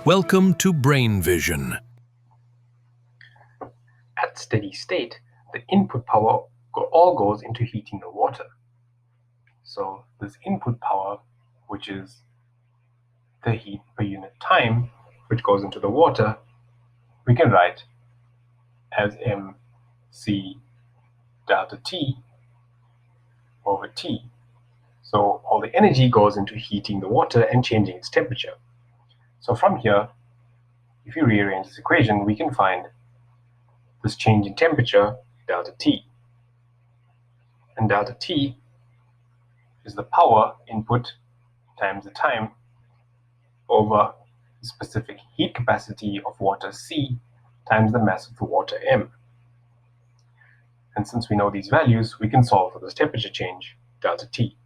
Welcome to Brain Vision. At steady state, the input power all goes into heating the water. So this input power, which is the heat per unit time, which goes into the water, we can write as mc delta T over T. So all the energy goes into heating the water and changing its temperature. So from here, if you rearrange this equation, we can find this change in temperature, delta T. And delta T is the power input times the time over the specific heat capacity of water C times the mass of the water M. And since we know these values, we can solve for this temperature change, delta T.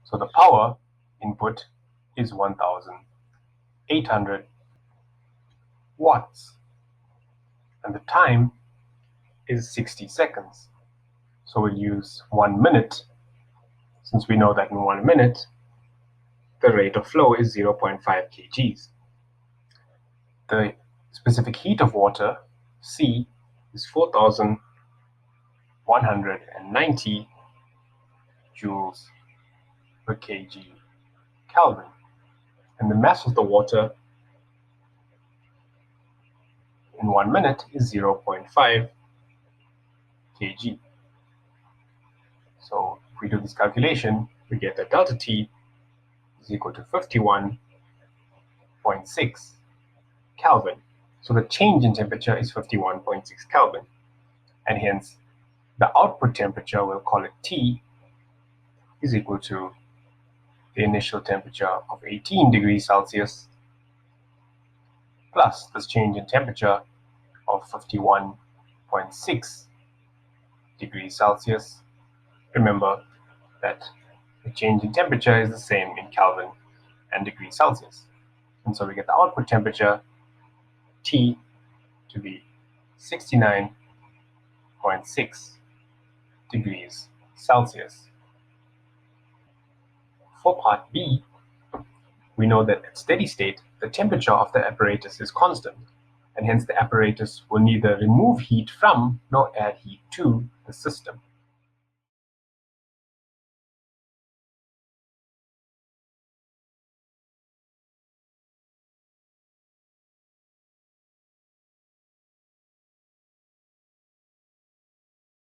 So the power input is 1,800 watts, and the time is 60 seconds. So we'll use 1 minute, since we know that in 1 minute, the rate of flow is 0.5 kgs. The specific heat of water, C, is 4,190 joules per kg Kelvin. And the mass of the water in 1 minute is 0.5 kg. So if we do this calculation, we get that delta T is equal to 51.6 Kelvin. So the change in temperature is 51.6 Kelvin. And hence, the output temperature, we'll call it T, is equal to the initial temperature of 18 degrees Celsius plus this change in temperature of 51.6 degrees Celsius. Remember that the change in temperature is the same in Kelvin and degrees Celsius. And so we get the output temperature, T, to be 69.6 degrees Celsius. For part B, we know that at steady state, the temperature of the apparatus is constant, and hence the apparatus will neither remove heat from nor add heat to the system.